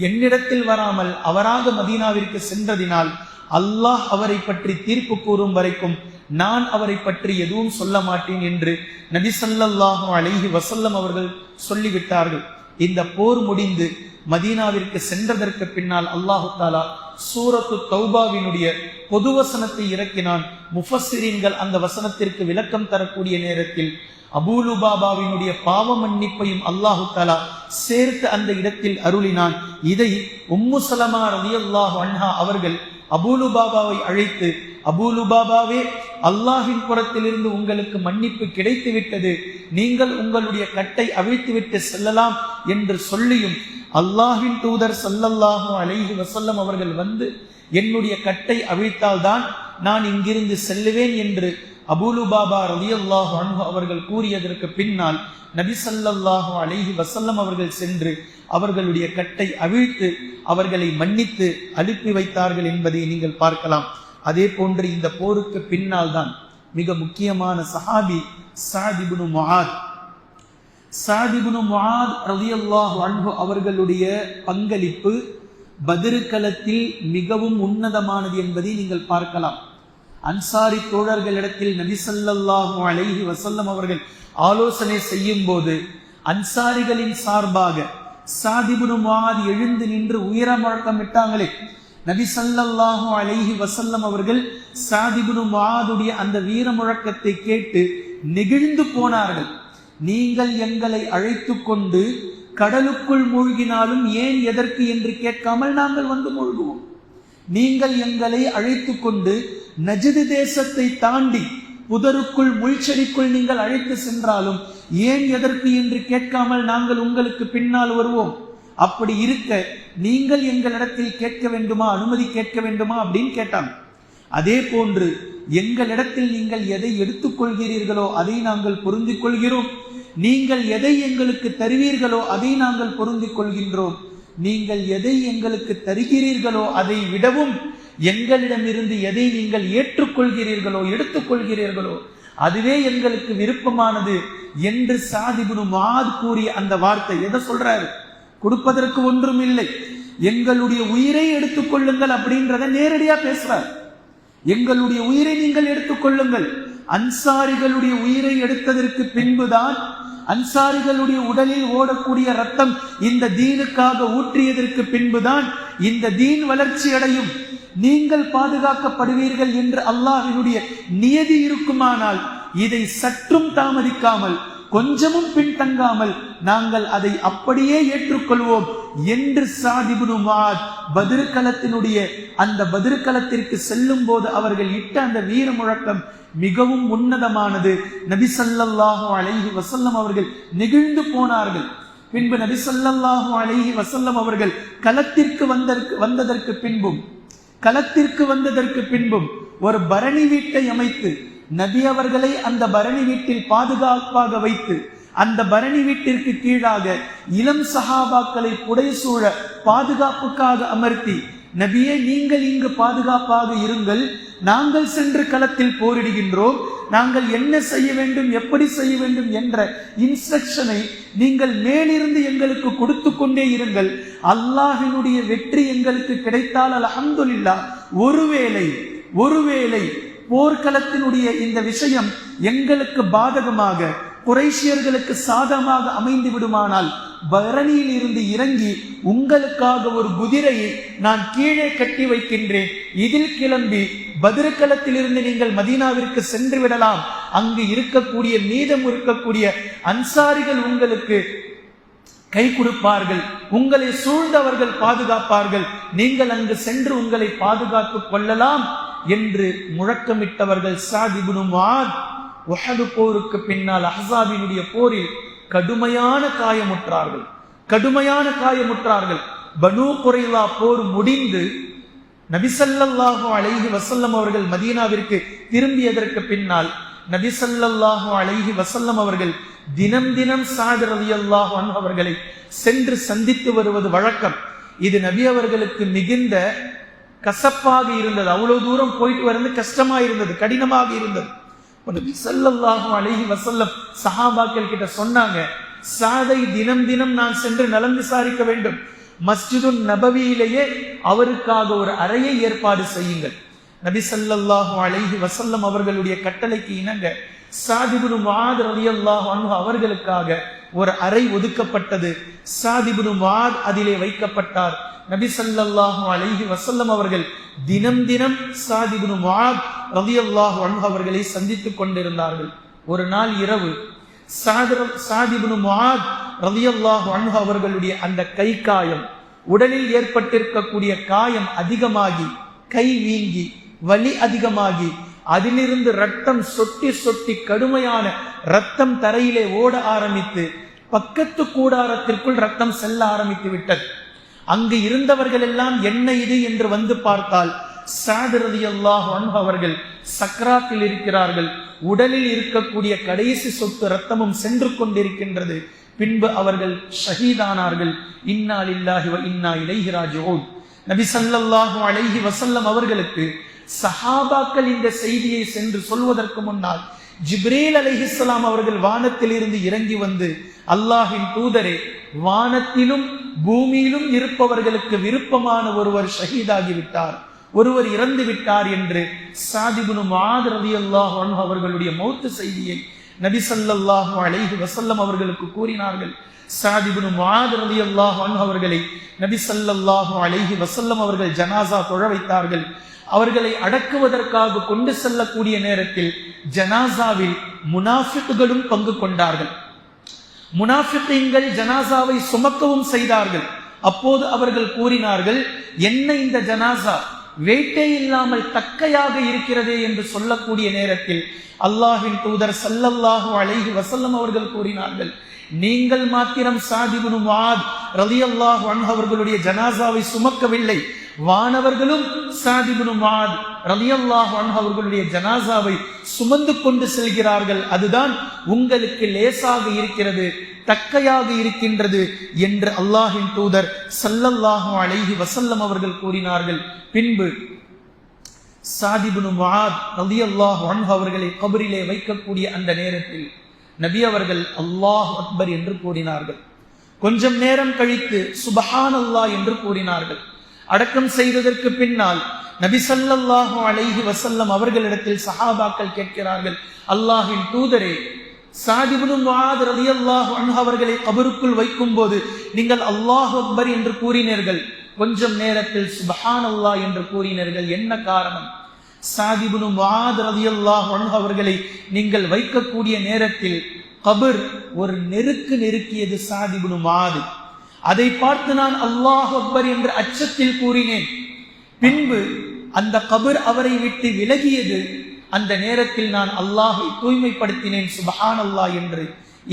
என்னிடத்தில் வராமல் அவராக மதீனாவிற்கு சென்றதினால் அல்லாஹ் அவரை பற்றி தீர்ப்பு கூறும் வரைக்கும் நான் அவரை பற்றி எதுவும் சொல்ல மாட்டேன் என்று நபி ஸல்லல்லாஹு அலைஹி வஸல்லம் அவர்கள் சொல்லிவிட்டார்கள். இந்த போர் முடிந்து மதீனாவிற்கு சென்றதற்கு பின்னால் அல்லாஹு தஆலா சூரத்து தௌபாவினுடைய பொது வசனத்தை இறக்கினான். முஃபஸ்ஸிரீன்கள் அந்த வசனத்திற்கு விளக்கம் தரக்கூடிய நேரத்தில் அபூ லுபாபாவினுடைய பாவ மன்னிப்பையும் அல்லாஹு தஆலா சேர்த்து அந்த இடத்தில் அருளினான். இதை உம்மு ஸலமா ரலியல்லாஹு அன்ஹா அவர்கள் அபூ லுபாபாவை அழைத்து, அபூ லுபாபாவே, அல்லாஹ்வின் புறத்திலிருந்து உங்களுக்கு மன்னிப்பு கிடைத்து விட்டது, நீங்கள் உங்களுடைய கட்டை அவிழ்த்துவிட்டு செல்லலாம் என்று சொல்லியும் அல்லாஹ்வின் தூதர் ஸல்லல்லாஹு அலைஹி வஸல்லம் அவர்கள் வந்து என்னுடைய கட்டை அவிழ்த்தால்தான் நான் இங்கிருந்து செல்லுவேன் என்று அபூ லுபாபா ரலியல்லாஹு அன்ஹு அவர்கள் கூறியதற்கு பின்னால் நபி ஸல்லல்லாஹு அலைஹி வஸல்லம் அவர்கள் சென்று அவர்களுடைய கட்டை அவிழ்த்து அவர்களை மன்னித்து அனுப்பி வைத்தார்கள் என்பதை நீங்கள் பார்க்கலாம். அதே போன்று இந்த போருக்கு பின்னால் தான் மிக முக்கியமான சஹாபி ஸஅத் இப்னு முஆத், ஸஅத் இப்னு முஆத் ரலியல்லாஹு அன்ஹு அவர்களுடைய பங்களிப்பு பத்ர் களத்தில் மிகவும் உன்னதமானது என்பதை நீங்கள் பார்க்கலாம். அன்சாரி தோழர்களிடத்தில் நபி ஸல்லல்லாஹு அலைஹி வஸல்லம் அவர்கள் ஆலோசனை செய்யும் போது அன்சாரிகளின் சார்பாக ஸஅத் இப்னு முஆத் எழுந்து நின்று உயர முழக்கமிட்டாங்களே, நபி ஸல்லல்லாஹு அலைஹி வஸல்லம் அவர்கள் ஸஅத் இப்னு முஆதுடைய அந்த வீர முழக்கத்தை கேட்டு நெகிழ்ந்து போனார்கள். நீங்கள் எங்களை அழைத்து கொண்டு கடலுக்குள் மூழ்கினாலும் ஏன் எதற்கு என்று கேட்காமல் நாங்கள் வந்து மூழ்குவோம். நீங்கள் எங்களை அழைத்து கொண்டு நஜ்து தேசத்தை தாண்டி புதருக்குள் முள்செடிக்குள் நீங்கள் அழைத்து சென்றாலும் ஏன் எதற்கு என்று கேட்காமல் நாங்கள் உங்களுக்கு பின்னால் வருவோம். அப்படி இருக்க நீங்கள் எங்களிடத்தில் கேட்க வேண்டுமா, அனுமதி கேட்க வேண்டுமா அப்படின்னு கேட்டாங்க. அதே போன்று எங்களிடத்தில் நீங்கள் எதை எடுத்துக்கொள்கிறீர்களோ அதை நாங்கள் பொருந்திக் கொள்கிறோம், நீங்கள் எதை எங்களுக்கு தருவீர்களோ அதை நாங்கள் பொருந்திக் கொள்கின்றோம், நீங்கள் எதை எங்களுக்கு தருகிறீர்களோ அதை விடவும் எங்களிடமிருந்து எதை நீங்கள் ஏற்றுக்கொள்கிறீர்களோ எடுத்துக்கொள்கிறீர்களோ அதுவே எங்களுக்கு விருப்பமானது என்று ஸஅத் இப்னு முஆத் கூறிய அந்த வார்த்தை எதை சொல்றாரு? கொடுப்பதற்கு ஒன்றும் இல்லை, எங்களுடைய உயிரை எடுத்துக்கொள்ளுங்கள் அப்படின்றத நேரடியா பேசுறார். எங்களுடைய உயிரை நீங்கள் எடுத்துக்கொள்ளுங்கள். அன்சாரிகளுடைய உயிரை எடுத்ததற்கு பின்புதான், அன்சாரிகளுடைய உடலில் ஓடக்கூடிய ரத்தம் இந்த தீனுக்காக ஊற்றியதற்கு பின்புதான் இந்த தீன் வளர்ச்சி அடையும், நீங்கள் பாதுகாக்கப்படுவீர்கள் என்று அல்லாஹ்வினுடைய நியதி இருக்குமானால் இதை சற்றும் தாமதிக்காமல், கொஞ்சமும் பின்தங்காமல் நாங்கள் அதை அப்படியே ஏற்றுக்கொள்வோம் என்று சஅத் இப்னு முஆத் பத்ருக்களத்தினுடைய அந்த பத்ருக்களத்திற்கு செல்லும் போது அவர்கள் இட்ட அந்த வீர முழக்கம் மிகவும் உன்னதமானது. நபி ஸல்லல்லாஹு அலைஹி வஸல்லம் அவர்கள் நெகிழ்ந்து போனார்கள். பின்பு நபி ஸல்லல்லாஹு அலைஹி வஸல்லம் அவர்கள் களத்திற்கு வந்ததற்கு பின்பும் ஒரு பரணி வீட்டை அமைத்து நபி அவர்களை அந்த பரணி வீட்டில் பாதுகாப்பாக வைத்து, அந்த பரணி வீட்டிற்கு கீழாக இளம் சஹாபாக்களை புடைசூழ பாதுகாப்புக்காக அமர்த்தி, நபியே நீங்கள் இங்கு பாதுகாப்பாக இருங்கள், நாங்கள் சென்று களத்தில் போரிடுகின்றோம், நாங்கள் என்ன செய்ய வேண்டும், எப்படி செய்ய வேண்டும் என்ற இன்ஸ்ட்ரக்ஷனை நீங்கள் மேலிருந்து எங்களுக்கு கொடுத்து கொண்டே இருங்கள். அல்லாஹ்வினுடைய வெற்றி எங்களுக்கு கிடைத்தால் அல்ஹம்துலில்லாஹ், ஒருவேளை போர்க்களத்தினுடைய இந்த விஷயம் எங்களுக்கு பாதகமாக, குறைஷியர்களுக்கு சாதகமாக அமைந்து விடுமானால் பரணியில் இருந்து இறங்கி உங்களுக்காக ஒரு குதிரையை நான் கீழே கட்டி வைக்கின்றேன், இதில் கிளம்பி பத்ருக்களத்தில் இருந்து நீங்கள் மதீனாவிற்கு சென்று விடலாம். அங்கு மீதம் இருக்கக்கூடிய அன்சாரிகள் உங்களுக்கு கை கொடுப்பார்கள், உங்களை சூழ்ந்தவர்கள் பாதுகாப்பார்கள், நீங்கள் அங்கு சென்று உங்களை பாதுகாத்துக் கொள்ளலாம் என்று முழக்கமிட்டவர்கள் சஅத் இப்னு முஆத் உஹது போருக்கு பின்னால் அஹ்ஸாபினுடைய போரில் கடுமையான காயமுற்றார்கள். பனூ குரைலா போர் முடிந்து நபி ஸல்லல்லாஹு அலைஹி வஸல்லம் அவர்கள் மதீனாவிற்கு திரும்பியதற்கு பின்னால் நபி ஸல்லல்லாஹு அலைஹி வஸல்லம் அவர்கள் தினம் சஅத் ரலியல்லாஹு அன்ஹு அவர்களை சென்று சந்தித்து வருவது வழக்கம். இது நபி அவர்களுக்கு மிகுந்த கசப்பாக இருந்தது. அவ்வளவு தூரம் போயிட்டு வருவது கஷ்டமா இருந்தது, கடினமாக இருந்தது. நபி ஸல்லல்லாஹு அலைஹி வஸல்லம் சஹாபாக்கள் கிட்ட சொன்னாங்க, சஅதை தினம் நான் சென்று நலம் விசாரிக்க வேண்டும், மஸ்ஜிதுன் நபவியிலேயே அவருக்காக ஒரு அறையை ஏற்பாடு செய்யுங்கள். நபி ஸல்லல்லாஹு அலைஹி வஸல்லம் அவர்களுடைய கட்டளைக்கு இணங்க சஅத் இப்னு முஆத் ரலியல்லாஹு அன்ஹு அவர்களுக்காக ஒரு அறை ஒதுக்கப்பட்டது. சஅத் இப்னு முஆத் அதிலே வைக்கப்பட்டார். நபி ஸல்லல்லாஹு அலைஹி வஸல்லம் அவர்கள் தினம் சஅத் இப்னு முஆத் ரலியல்லாஹு அன்ஹு அவர்களை சந்தித்துக் கொண்டிருந்தார்கள். ஒரு நாள் இரவு சஅத் இப்னு முஆத் ரலியல்லாஹு அன்ஹு அவர்களுடைய அந்த கை காயம், உடலில் ஏற்பட்டிருக்கக்கூடிய காயம் அதிகமாகி, கை வீங்கி, வலி அதிகமாகி, அதிலிருந்து ரத்தம் சொட்டி கடுமையான ரத்தம் தரையிலே ஓட ஆரம்பித்து பக்கத்து கூடாரத்திற்குள் ரத்தம் செல்ல ஆரம்பித்து விட்டது. அங்கு இருந்தவர்கள் எல்லாம் என்ன இது என்று வந்து பார்த்தால் சஅத் ரலியல்லாஹு அன்ஹு அவர்கள் சக்ராத்தில் இருக்கிறார்கள். உடலில் இருக்கக்கூடிய கடைசி சொட்டு ரத்தமும் சென்று கொண்டிருக்கின்றது. பின்பு அவர்கள் ஷஹீதானார்கள். இன்னா லில்லாஹி வ இன்னா இலைஹி ராஜிஊன். நபி ஸல்லல்லாஹு அலைஹி வஸல்லம் அவர்களுக்கு சஹாபாக்கள் இந்த செய்தியை சென்று சொல்வதற்கு முன்னால் ஜிப்ரீல் அலைஹிஸ்ஸலாம் அவர்கள் வானத்தில் இருந்து இறங்கி வந்து, அல்லாஹ்வின் தூதரே, வானத்திலும் பூமியிலும் இருப்பவர்களுக்கு விருப்பமான ஒருவர் ஷஹீதாகிவிட்டார், ஒருவர் இறந்து விட்டார் என்று சஅத் இப்னு முஆத் ரலியல்லாஹு அன்ஹு அவர்களுடைய மௌத் செய்தியை நபி ஸல்லல்லாஹு அலைஹி வஸல்லம் அவர்களுக்கு கூறினார்கள். சஅத் இப்னு முஆத் ரலியல்லாஹு அன்ஹு அவர்களை நபி ஸல்லல்லாஹு அலைஹி வஸல்லம் அவர்கள் ஜனாஸா தொழ வைத்தார்கள். அவர்களை அடக்குவதற்காக கொண்டு செல்லக்கூடிய நேரத்தில் ஜனாசாவில் முனாஃபிக்குகளும் பங்கு கொண்டார்கள். முனாஃபிக்கீன்கள் ஜனாசாவை சுமக்கவும் செய்தார்கள். அப்போது அவர்கள் கூறினார்கள், என்ன இந்த ஜனாசா வெயிட்டே இல்லாமல் தக்கையாக இருக்கிறதே என்று சொல்லக்கூடிய நேரத்தில் அல்லாஹ்வின் தூதர் ஸல்லல்லாஹு அலைஹி வஸல்லம் அவர்கள் கூறினார்கள், நீங்கள் மாத்திரம் சஅத் இப்னு முஆத் ரலியல்லாஹு அன்ஹு அவர்களுடைய ஜனாசாவை சுமக்கவில்லை, வானவர்களும் சஅத் இப்னு முஆத் ரலியல்லாஹு அன்ஹு அவர்களுடைய ஜனாசாவை சுமந்து கொண்டு செல்கிறார்கள், அதுதான் உங்களுக்கு லேசாக இருக்கிறது, தக்கையாக இருக்கின்றது என்று அல்லாஹ்வின் தூதர் ஸல்லல்லாஹு அலைஹி வஸல்லம் அவர்கள் கூறினார்கள். பின்பு சஅத் இப்னு முஆத் ரலியல்லாஹு அன்ஹு அவர்களை கபரிலே வைக்கக்கூடிய அந்த நேரத்தில் நபி அவர்கள் அல்லாஹ் அக்பர் என்று கூறினார்கள். கொஞ்சம் நேரம் கழித்து சுப்ஹானல்லாஹ் என்று கூறினார்கள். அடக்கம் செய்ததற்கு பின்னால் நபி ஸல்லல்லாஹு அலைஹி வஸல்லம் அவர்களிடத்தில் சஹாபாக்கள் கேட்கிறார்கள், அல்லாஹ்வின் தூதரே, ஸஅத் இப்னு முஆத் ரலியல்லாஹு அன்ஹு அவர்களை கபருக்குள் வைக்கும் போது நீங்கள் அல்லாஹ் அக்பர் என்று கூறினீர்கள், கொஞ்சம் நேரத்தில் சுப்ஹானல்லாஹ் என்று கூறினீர்கள், என்ன காரணம்? ஸஅத் இப்னு முஆத் ரலியல்லாஹு அன்ஹு அவர்களை நீங்கள் வைக்கக்கூடிய நேரத்தில் கபர் ஒரு நெருக்கியது ஸஅத் இப்னு முஆத். அதை பார்த்து நான் அல்லாஹ் அக்பர் என்று அச்சத்தில் கூறினேன். பின்பு அந்த கபர் அவரை விட்டு விலகியது. அந்த நேரத்தில் நான் அல்லாஹை தூய்மைப்படுத்தினேன் சுப்ஹானல்லாஹ் என்று.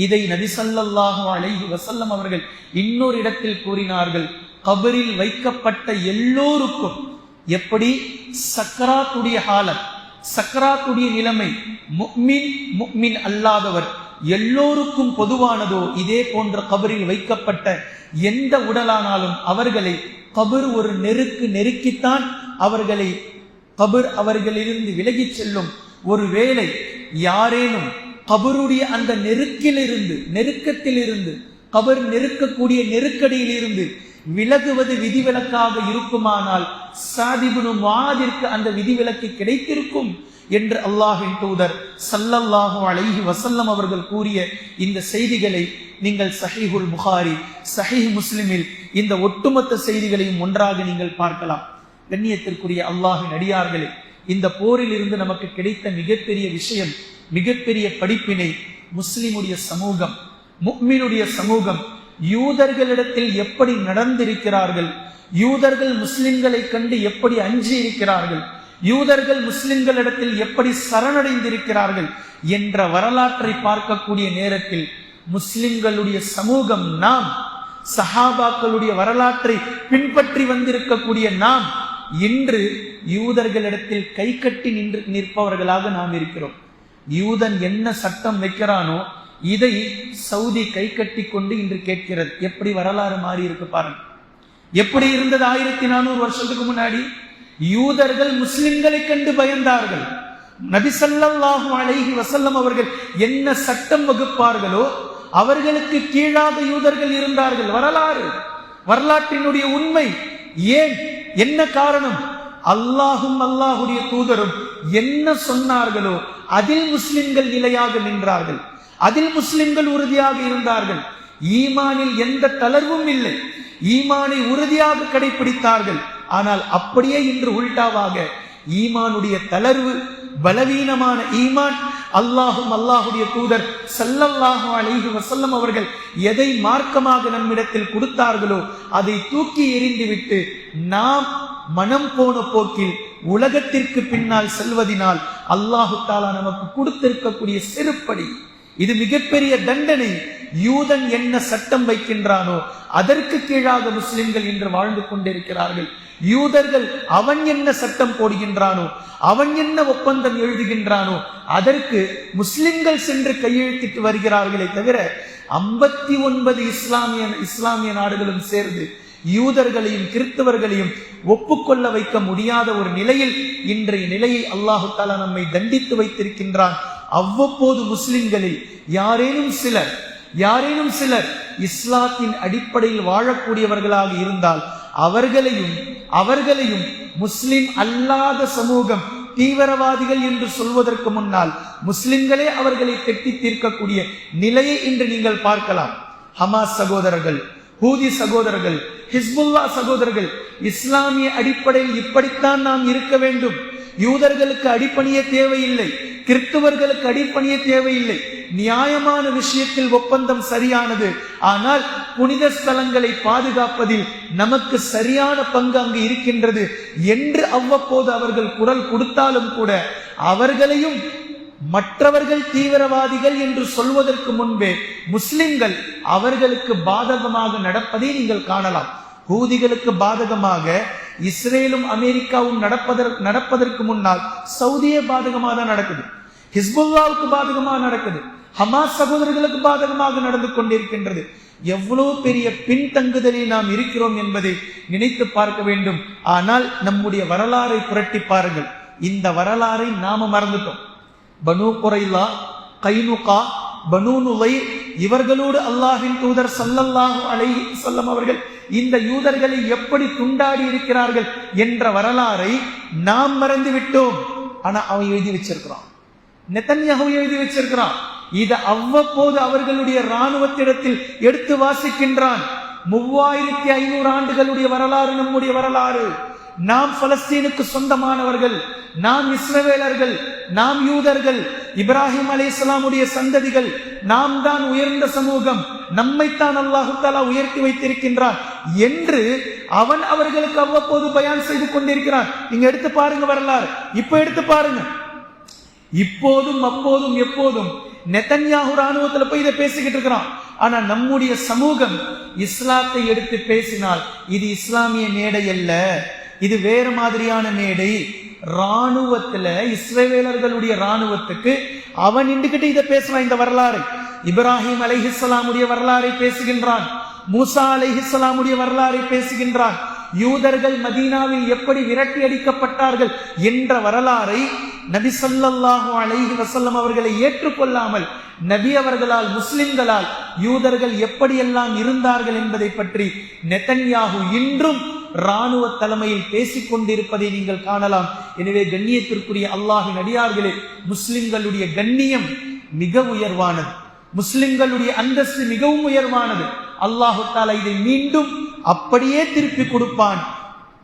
இதை நபி ஸல்லல்லாஹு அலைஹி வஸல்லம் அவர்கள் இன்னொரு இடத்தில் கூறினார்கள், கபரில் வைக்கப்பட்ட எல்லோருக்கும் எப்படி சக்கராத்துடைய ஹாலத், சக்கராத்துடைய நிலைமை முஃமின் அல்லாதவர் எல்லோருக்கும் பொதுவானதோ, இதே போன்ற கபரில் வைக்கப்பட்ட எந்த உடலானாலும் அவர்களை கபர் ஒரு நெருக்கித்தான் அவர்களை கபர் அவர்களிலிருந்து விலகி செல்லும். ஒருவேளை யாரேனும் கபருடைய அந்த நெருக்கத்திலிருந்து கபர் நெருக்கக்கூடிய நெருக்கடியிலிருந்து விலகுவது விதிவிலக்காக இருக்குமானால் ஸஅத் இப்னு முஆதிற்கு அந்த விதிவிலக்கு கிடைத்திருக்கும் என்று அல்லாஹ்வின் தூதர் ஸல்லல்லாஹு அலைஹி வஸல்லம் அவர்கள் கூறிய இந்த செய்திகளை நீங்கள் ஸஹீஹுல் புகாரி, ஸஹீஹ் முஸ்லிமில் இந்த ஒட்டுமொத்த செய்திகளையும் ஒன்றாக நீங்கள் பார்க்கலாம். கண்ணியத்திற்குரிய அல்லாஹ்வின் அடியார்களே, இந்த போரில் இருந்து நமக்கு கிடைத்த மிகப்பெரிய விஷயம், மிகப்பெரிய படிப்பினை, முஸ்லிமுடைய சமூகம், முஃமினுடைய சமூகம் யூதர்களிடத்தில் எப்படி நடந்திருக்கிறார்கள், யூதர்கள் முஸ்லிம்களை கண்டு எப்படி அஞ்சி இருக்கிறார்கள், யூதர்கள் முஸ்லிம்களிடத்தில் எப்படி சரணடைந்திருக்கிறார்கள் என்ற வரலாற்றை பார்க்கக்கூடிய நேரத்தில் முஸ்லிம்களுடைய சமூகம், நாம் சஹாபாக்களுடைய வரலாற்றை பின்பற்றி வந்திருக்கக்கூடிய நாம் இன்று யூதர்களிடத்தில் கை கட்டி நிற்பவர்களாக நாம் இருக்கிறோம். யூதன் என்ன சட்டம் வைக்கிறானோ இதை சவுதி கை கட்டி கொண்டு இன்று கேட்கிறது. எப்படி வரலாறு மாறி இருக்கு பாருங்க. எப்படி இருந்தது 1400 வருஷத்துக்கு முன்னாடி? யூதர்கள் முஸ்லிம்களை கண்டு பயந்தார்கள். நபி ஸல்லல்லாஹு அலைஹி வஸல்லம் அவர்கள் என்ன சட்டம் வகுப்பார்களோ அவர்களுக்கு கீழாக யூதர்கள் இருந்தார்கள். வரலாற்றினுடைய உண்மை. ஏன், என்ன காரணம்? அல்லாஹும் அல்லாஹுடைய தூதரும் என்ன சொன்னார்களோ அதில் முஸ்லிம்கள் நிலையாக நின்றார்கள், அதில் முஸ்லிம்கள் உறுதியாக இருந்தார்கள். ஈமானில் எந்த தளர்வும் இல்லை, ஈமானை உறுதியாக கடைபிடித்தார்கள். ஆனால் அப்படியே இன்று உல்டாவாக ஈமானுடைய தளர்வு, பலவீனமான ஈமான், அல்லாஹும் அல்லாஹுடைய தூதர் ஸல்லல்லாஹு அலைஹி வஸல்லம் அவர்கள் எதை மார்க்கமாக நம்மிடத்தில் கொடுத்தார்களோ அதை தூக்கி எறிந்துவிட்டு நாம் மனம் போன போக்கில் உலகத்திற்கு பின்னால் செல்வதினால் அல்லாஹு தஆலா நமக்கு கொடுத்திருக்கக்கூடிய செருப்படி. இது மிகப்பெரிய தண்டனை. யூதன் என்ன சட்டம் வைக்கின்றானோ அதற்கு கீழாக முஸ்லிம்கள் இன்று வாழ்ந்து கொண்டிருக்கிறார்கள். யூதர்கள் அவன் என்ன சட்டம் போடுகின்றானோ, அவன் என்ன ஒப்பந்தம் எழுதுகின்றானோ அதற்கு முஸ்லிம்கள் சென்று கையெழுத்திட்டு வருகிறார்களே தவிர 59 இஸ்லாமிய நாடுகளும் சேர்ந்து யூதர்களையும் கிறிஸ்தவர்களையும் ஒப்புக்கொள்ள வைக்க முடியாத ஒரு நிலையில் இன்றைய நிலையை அல்லாஹு தஆலா நம்மை தண்டித்து வைத்திருக்கின்றான். அவ்வப்போது முஸ்லிம்களில் யாரேனும் சிலர் இஸ்லாத்தின் அடிப்படையில் வாழக்கூடியவர்களாக இருந்தால் அவர்களையும் முஸ்லிம் அல்லாத சமூகம் தீவிரவாதிகள் என்று சொல்வதற்கு முன்னால் முஸ்லிம்களே அவர்களை கட்டி தீர்க்கக்கூடிய நிலையை இன்று நீங்கள் பார்க்கலாம். ஹமாஸ் சகோதரர்கள், ஹூதி சகோதரர்கள், ஹிஸ்புல்லா சகோதரர்கள் இஸ்லாமிய அடிப்படையில் இப்படித்தான் நாம் இருக்க வேண்டும். யூதர்களுக்கு அடிப்பணிய தேவையில்லை, கிறிஸ்தவர்களுக்கு அடிப்பணிய தேவையில்லை. நியாயமான விஷயத்தில் ஒப்பந்தம் சரியானது. ஆனால் புனித ஸ்தலங்களை பாதுகாப்பதில் நமக்கு சரியான பங்கு அங்கு இருக்கின்றது என்று அவ்வப்போது அவர்கள் குரல் கொடுத்தாலும் கூட அவர்களையும் மற்றவர்கள் தீவிரவாதிகள் என்று சொல்வதற்கு முன்பே முஸ்லிம்கள் அவர்களுக்கு பாதகமாக நடப்பதை நீங்கள் காணலாம். ஹூதிகளுக்கு பாதகமாக இஸ்ரேலும் அமெரிக்காவும் நடப்பதற்கு முன்னால் சவுதியே பாதகமாக தான் நடக்குது, ஹிஸ்புல்லாவுக்கு பாதகமாக நடக்குது, ஹமாஸ் சகோதரர்களுக்கு பாதகமாக நடந்து கொண்டிருக்கின்றது. எவ்வளவு பெரிய பின்தங்குதலில் நாம் இருக்கிறோம் என்பதை நினைத்து பார்க்க வேண்டும். ஆனால் நம்முடைய வரலாறை புரட்டி பாருங்கள். இந்த வரலாறை நாம மறந்துட்டோம். பனு குரைலா, கைனுகா, பனு நுலைர் இவர்களோடு அல்லாஹ்வின் தூதர் ஸல்லல்லாஹு அலைஹி வஸல்லம் அவர்கள் இந்த யூதர்களை எப்படி துண்டாடி இருக்கிறார்கள் என்ற வரலாறை நாம் மறந்து விட்டோம். ஆனா அவன் எழுதி வச்சிருக்கிறான், நெதன்யாஹு எழுதி வச்சிருக்கிறான். இதை அவ்வப்போது அவர்களுடைய இராணுவத்திடத்தில் எடுத்து வாசிக்கின்றான். 3500 ஆண்டுகளுடைய வரலாறு நம்முடைய வரலாறு. நாம் பலஸ்தீனுக்கு சொந்தமானவர்கள், நாம் இஸ்ரவேலர்கள், நாம் யூதர்கள், இப்ராஹிம் அலைஹிஸ்ஸலாமுடைய சந்ததிகள், நாம் தான் உயர்ந்த சமூகம், நம்மைத்தான் அல்லாஹு தஆலா உயர்த்தி வைத்திருக்கின்றான் என்று அவன் அவர்களுக்கு அவ்வப்போது பயான் செய்து கொண்டிருக்கிறான். நீங்க எடுத்து பாருங்க வரலாறு, இப்ப எடுத்து பாருங்க. இப்போதும் அப்போதும் எப்போதும் நெதன்யாஹு ராணுவத்துல போய் இதை பேசிக்கிட்டு இருக்கிறான். ஆனா நம்முடைய சமூகம் இஸ்லாத்தை எடுத்து பேசினால் இது இஸ்லாமிய மேடை அல்ல, இது வேறு மாதிரியான மேடை. ராணுவத்துல இஸ்ரவேலர்களுடைய ராணுவத்துக்கு அவன் இண்டுகிட்டு இதை பேசுறான். இந்த வரலாறு இப்ராஹிம் அலைஹிஸ்ஸலாமுடைய வரலாறை பேசுகின்றான், மூசா அலைஹிஸ்ஸலாமுடைய வரலாறை பேசுகின்றான், யூதர்கள் மதீனாவில் எப்படி விரட்டி அடிக்கப்பட்டார்கள் என்ற வரலாறை நபி ஸல்லல்லாஹு அலைஹி வஸல்லம் அவர்களை ஏற்றுக்கொள்ளாமல் நபி அவர்களால் முஸ்லிம்களால் யூதர்கள் எப்படியெல்லாம் இருந்தார்கள் என்பதை பற்றி நெதன்யாஹு இன்றும் ராணுவ தலைமையில் பேசிக் கொண்டிருப்பதை நீங்கள் காணலாம். எனவே கண்ணியத்திற்குரிய அல்லாஹ்வின் அடியார்களே, முஸ்லிம்களுடைய கண்ணியம் மிக உயர்வானது, முஸ்லிம்களுடைய அந்தஸ்து மிகவும் உயர்வானது. அல்லாஹு தஆலா இதை மீண்டும் அப்படியே திருப்பி கொடுப்பான்.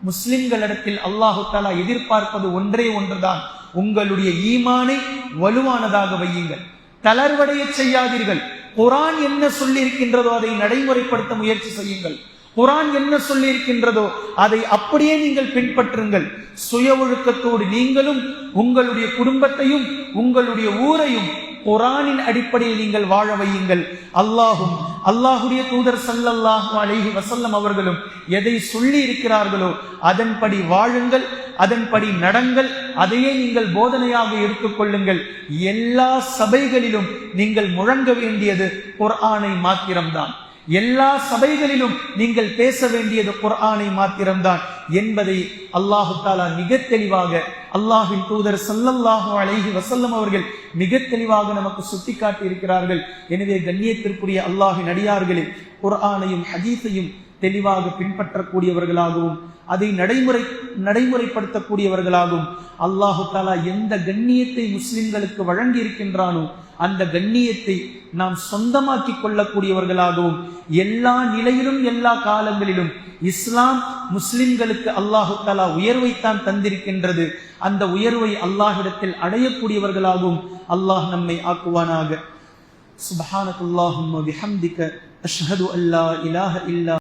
முஸ்லிம்களிடத்தில் அல்லாஹு தஆலா எதிர்பார்ப்பது ஒன்றே ஒன்றுதான், உங்களுடைய ஈமானை வலுவானதாக வையுங்கள், தளர்வடைய செய்யாதீர்கள். குர்ஆன் என்ன சொல்லி இருக்கின்றதோ அதை நடைமுறைப்படுத்த முயற்சி செய்யுங்கள். குர்ஆன் என்ன சொல்லி இருக்கின்றதோ அதை அப்படியே நீங்கள் பின்பற்றுங்கள். சுய ஒழுக்கத்தோடு நீங்களும் உங்களுடைய குடும்பத்தையும் உங்களுடைய ஊரையும் குர்ஆனின் அடிப்படையில் நீங்கள் வாழ வையுங்கள். அல்லாஹும் அல்லாஹுடைய தூதர் ஸல்லல்லாஹு அலைஹி வஸல்லம் அவர்களும் எதை சொல்லி இருக்கிறார்களோ அதன்படி வாழுங்கள், அதன்படி நடங்கள், அதையே நீங்கள் போதனையாக எடுத்துக்கொள்ளுங்கள். எல்லா சபைகளிலும் நீங்கள் முழங்க வேண்டியது குர்ஆனை மாத்திரம்தான், எல்லா சபைகளிலும் நீங்கள் பேச வேண்டியது குர்ஆனை மாத்திரம்தான் என்பதை அல்லாஹு தஆலா மிக தெளிவாக, அல்லாஹ்வின் தூதர் ஸல்லல்லாஹு அலைஹி வஸல்லம் அவர்கள் மிக தெளிவாக நமக்கு சுட்டிக்காட்டி இருக்கிறார்கள். எனவே கண்ணியத்திற்குரிய அல்லாஹ்வின் அடியார்களே, குர்ஆனையும் ஹதீஸையும் தெளிவாக பின்பற்றக்கூடியவர்களாகவும் அதை நடைமுறைப்படுத்தக்கூடியவர்களாகவும் அல்லாஹு தஆலா எந்த கண்ணியத்தை முஸ்லிம்களுக்கு வழங்கி இருக்கின்றானோ அந்த கண்ணியத்தை நாம் சொந்தமாக்கி கொள்ளக்கூடியவர்களாகவும், எல்லா நிலையிலும் எல்லா காலங்களிலும் இஸ்லாம் முஸ்லிம்களுக்கு அல்லாஹு தஆலா உயர்வைத்தான் தந்திருக்கின்றது, அந்த உயர்வை அல்லாஹ்விடத்தில் அடையக்கூடியவர்களாகவும் அல்லாஹ் நம்மை ஆக்குவானாக. சுப்ஹானக்கல்லாஹும்ம வபிஹம்திக அஷ்ஹது அல்லா இலாஹ இல்லா